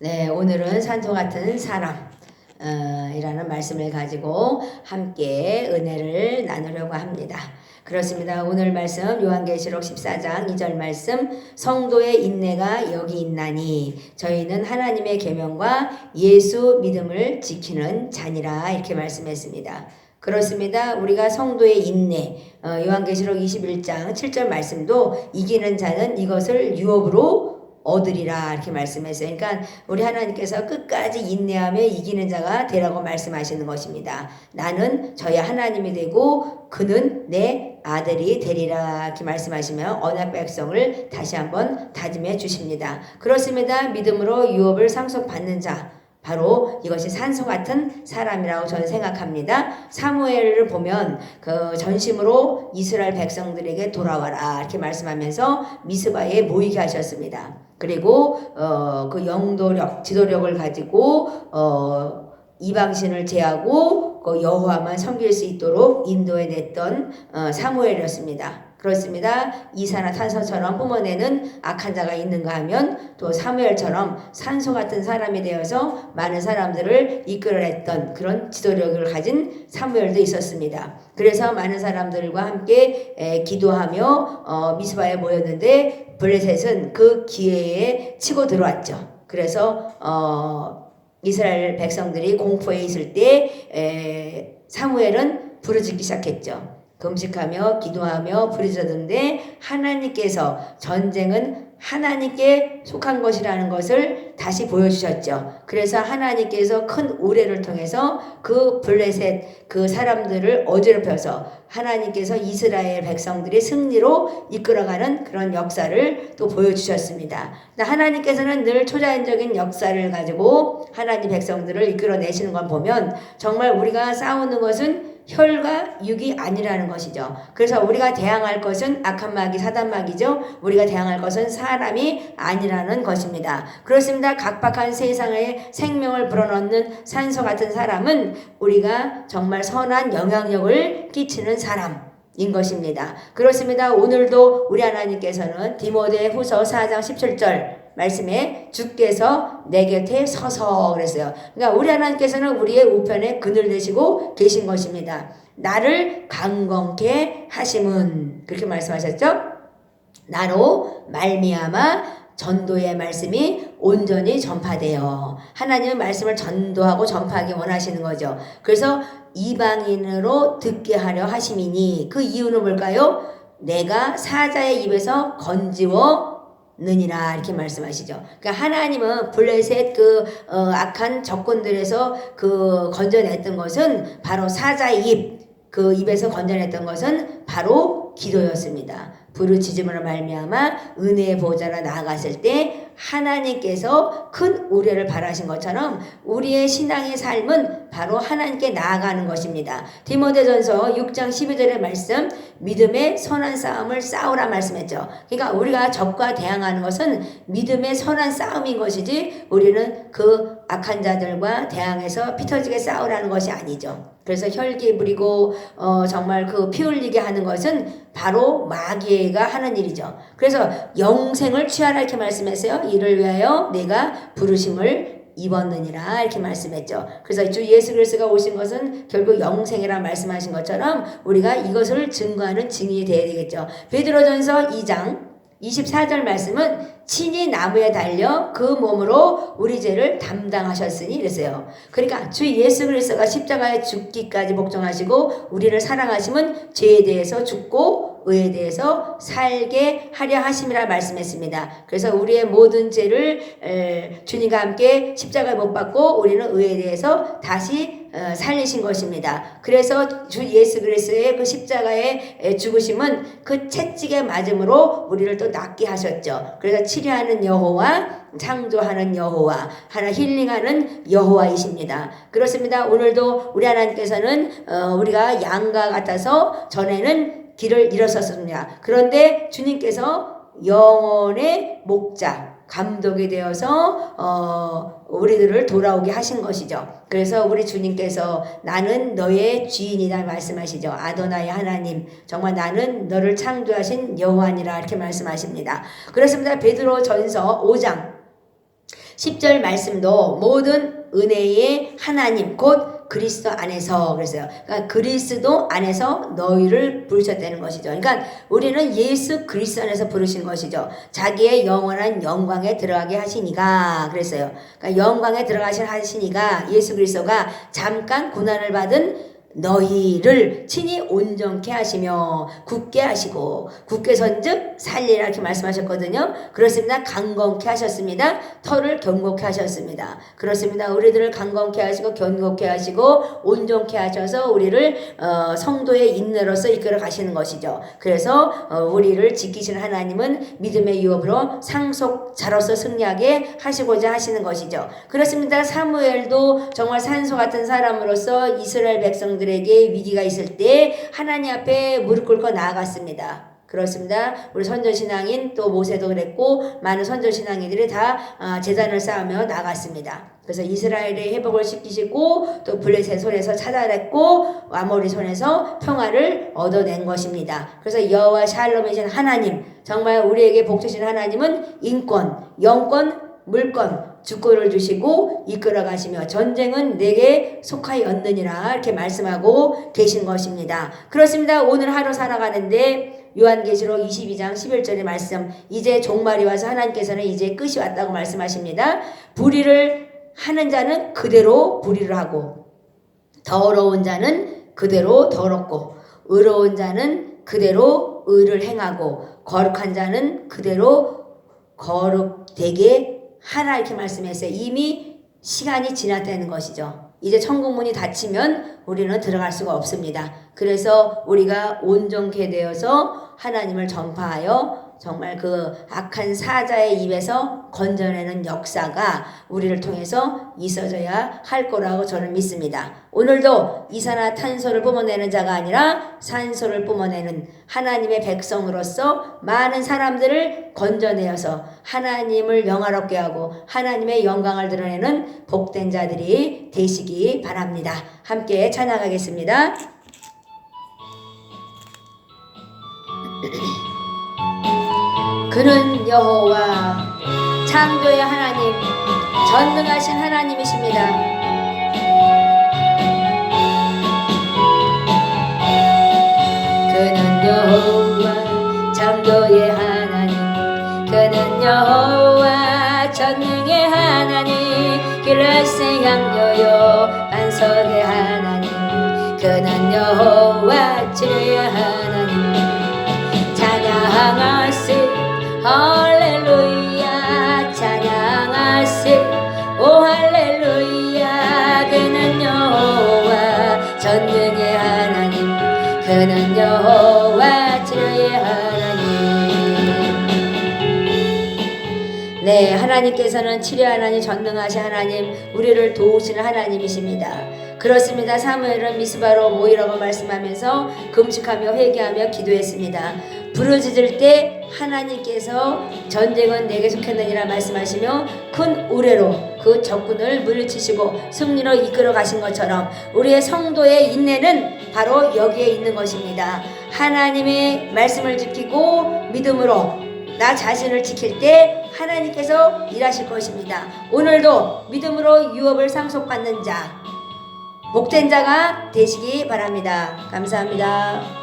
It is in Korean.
네, 오늘은 산소 같은 사람 이라는 말씀을 가지고 함께 은혜를 나누려고 합니다. 그렇습니다. 오늘 말씀 요한계시록 14장 2절 말씀, 성도의 인내가 여기 있나니 저희는 하나님의 계명과 예수 믿음을 지키는 자니라, 이렇게 말씀했습니다. 그렇습니다. 우리가 성도의 인내, 요한계시록 21장 7절 말씀도 이기는 자는 이것을 유업으로 얻으리라, 이렇게 말씀했어요. 그러니까 우리 하나님께서 끝까지 인내하며 이기는 자가 되라고 말씀하시는 것입니다. 나는 저희 하나님이 되고 그는 내 아들이 되리라, 이렇게 말씀하시며 언약 백성을 다시 한번 다짐해 주십니다. 그렇습니다. 믿음으로 유업을 상속받는 자, 바로 이것이 산소 같은 사람이라고 저는 생각합니다. 사무엘을 보면 그 전심으로 이스라엘 백성들에게 돌아와라, 이렇게 말씀하면서 미스바에 모이게 하셨습니다. 그리고 그 영도력, 지도력을 가지고 이방신을 제하고 그 여호와만 섬길 수 있도록 인도해 냈던 사무엘이었습니다. 그렇습니다. 이사나 탄소처럼 뿜어내는 악한 자가 있는가 하면 또 사무엘처럼 산소 같은 사람이 되어서 많은 사람들을 이끌어냈던 그런 지도력을 가진 사무엘도 있었습니다. 그래서 많은 사람들과 함께 기도하며 미스바에 모였는데 블레셋은 그 기회에 치고 들어왔죠. 그래서 이스라엘 백성들이 공포에 있을 때 사무엘은 부르짖기 시작했죠. 금식하며 기도하며 부르짖었는데 하나님께서 전쟁은 하나님께 속한 것이라는 것을 다시 보여주셨죠. 그래서 하나님께서 큰 우레를 통해서 그 블레셋 그 사람들을 어지럽혀서 하나님께서 이스라엘 백성들이 승리로 이끌어가는 그런 역사를 또 보여주셨습니다. 하나님께서는 늘 초자연적인 역사를 가지고 하나님 백성들을 이끌어내시는 걸 보면 정말 우리가 싸우는 것은 혈과 육이 아니라는 것이죠. 그래서 우리가 대항할 것은 악한 마귀, 사단 마귀죠. 우리가 대항할 것은 사람이 아니라는 것입니다. 그렇습니다. 각박한 세상에 생명을 불어넣는 산소 같은 사람은 우리가 정말 선한 영향력을 끼치는 사람인 것입니다. 그렇습니다. 오늘도 우리 하나님께서는 디모데후서 4장 17절 말씀에 주께서 내 곁에 서서 그랬어요. 그러니까 우리 하나님께서는 우리의 우편에 그늘 되시고 계신 것입니다. 나를 강건케 하심은, 그렇게 말씀하셨죠? 나로 말미암아 전도의 말씀이 온전히 전파되어, 하나님의 말씀을 전도하고 전파하기 원하시는 거죠. 그래서 이방인으로 듣게 하려 하심이니, 그 이유는 뭘까요? 내가 사자의 입에서 건지워 느니라, 이렇게 말씀하시죠. 그러니까 하나님은 블레셋 그 악한 적군들에서 그 건져냈던 것은 바로 사자의 입, 그 입에서 건져냈던 것은 바로 기도였습니다. 부르짖음으로 말미암아 은혜의 보좌로 나아갔을 때 하나님께서 큰 우려를 바라신 것처럼 우리의 신앙의 삶은 바로 하나님께 나아가는 것입니다. 디모데전서 6장 12절의 말씀, 믿음의 선한 싸움을 싸우라 말씀했죠. 그러니까 우리가 적과 대항하는 것은 믿음의 선한 싸움인 것이지 우리는 그 악한 자들과 대항해서 피 터지게 싸우라는 것이 아니죠. 그래서 혈기 부리고 정말 그 피 흘리게 하는 것은 바로 마귀가 하는 일이죠. 그래서 영생을 취하라, 이렇게 말씀했어요. 이를 위하여 내가 부르심을 입었느니라, 이렇게 말씀했죠. 그래서 주 예수 그리스도가 오신 것은 결국 영생이라 말씀하신 것처럼 우리가 이것을 증거하는 증인이 되어야 되겠죠. 베드로전서 2장 24절 말씀은 친히 나무에 달려 그 몸으로 우리 죄를 담당하셨으니 이랬어요. 그러니까 주 예수 그리스도가 십자가에 죽기까지 복종하시고 우리를 사랑하심은 죄에 대해서 죽고 의에 대해서 살게 하려 하심이라 말씀했습니다. 그래서 우리의 모든 죄를 주님과 함께 십자가에 못 박고 우리는 의에 대해서 다시 살리신 것입니다. 그래서 주 예수 그리스도의 그 십자가의 죽으심은 그 채찍에 맞음으로 우리를 또 낫게 하셨죠. 그래서 치료하는 여호와, 창조하는 여호와, 하나 힐링하는 여호와이십니다. 그렇습니다. 오늘도 우리 하나님께서는 우리가 양과 같아서 전에는 길을 잃었었습니다. 그런데 주님께서 영혼의 목자, 감독이 되어서 우리들을 돌아오게 하신 것이죠. 그래서 우리 주님께서 나는 너의 주인이다 말씀하시죠. 아도나이 하나님, 정말 나는 너를 창조하신 여호와니라, 이렇게 말씀하십니다. 그렇습니다. 베드로전서 5장 10절 말씀도 모든 은혜의 하나님 곧 그리스도 안에서 그랬어요. 그러니까 그리스도 안에서 너희를 부르셨다는 것이죠. 그러니까 우리는 예수 그리스도 안에서 부르신 것이죠. 자기의 영원한 영광에 들어가게 하시니까 그랬어요. 그러니까 영광에 들어가신 하시니까 예수 그리스도가 잠깐 고난을 받은 너희를 친히 온전케 하시며 굳게 하시고 굳게 선즉 살리라 이렇게 말씀하셨거든요. 그렇습니다. 강건케 하셨습니다. 털을 견고케 하셨습니다. 그렇습니다. 우리들을 강건케 하시고 견고케 하시고 온전케 하셔서 우리를 성도의 인내로서 이끌어 가시는 것이죠. 그래서 우리를 지키시는 하나님은 믿음의 유업으로 상속자로서 승리하게 하시고자 하시는 것이죠. 그렇습니다. 사무엘도 정말 산소 같은 사람으로서 이스라엘 백성 들에게 위기가 있을 때 하나님 앞에 무릎 꿇고 나아갔습니다. 그렇습니다. 우리 선전신앙인 또 모세도 그랬고 많은 선전신앙인들이 다 제단을 쌓으며 나갔습니다. 그래서 이스라엘의 회복을 시키시고 또 블레셋 손에서 찾아냈고 아모리 손에서 평화를 얻어낸 것입니다. 그래서 여호와 샬롬이신 하나님, 정말 우리에게 복 주신 하나님은 인권, 영권, 물권, 주권을 주시고 이끌어 가시며 전쟁은 내게 속하였느니라 이렇게 말씀하고 계신 것입니다. 그렇습니다. 오늘 하루 살아가는데 요한계시록 22장 11절의 말씀, 이제 종말이 와서 하나님께서는 이제 끝이 왔다고 말씀하십니다. 불의를 하는 자는 그대로 불의를 하고 더러운 자는 그대로 더럽고 의로운 자는 그대로 의를 행하고 거룩한 자는 그대로 거룩되게 하라 이렇게 말씀했어요. 이미 시간이 지났다는 것이죠. 이제 천국문이 닫히면 우리는 들어갈 수가 없습니다. 그래서 우리가 온전케 되어서 하나님을 전파하여 정말 그 악한 사자의 입에서 건져내는 역사가 우리를 통해서 있어져야 할 거라고 저는 믿습니다. 오늘도 이산화탄소를 뿜어내는 자가 아니라 산소를 뿜어내는 하나님의 백성으로서 많은 사람들을 건져내어서 하나님을 영화롭게 하고 하나님의 영광을 드러내는 복된 자들이 되시기 바랍니다. 함께 찬양하겠습니다. 그는 여호와 창조의 하나님, 전능하신 하나님이십니다. 그는 여호와 창조의 하나님, 그는 여호와 전능의 하나님, 길라세 양여여 반석의 하나님, 그는 여호와 치료의 하나님. 찬양하세 할렐루야, 찬양하세 오 할렐루야. 그는 여호와 전능의 하나님, 그는 여호와 치료의 하나님. 네, 하나님께서는 치료 하나님, 전능하신 하나님, 우리를 도우시는 하나님이십니다. 그렇습니다. 사무엘은 미스바로 모이라고 말씀하면서 금식하며 회개하며 기도했습니다. 부르짖을 때 하나님께서 전쟁은 내게 속했느니라 말씀하시며 큰 우레로 그 적군을 물리치시고 승리로 이끌어 가신 것처럼 우리의 성도의 인내는 바로 여기에 있는 것입니다. 하나님의 말씀을 지키고 믿음으로 나 자신을 지킬 때 하나님께서 일하실 것입니다. 오늘도 믿음으로 유업을 상속받는 자, 복된 자가 되시기 바랍니다. 감사합니다.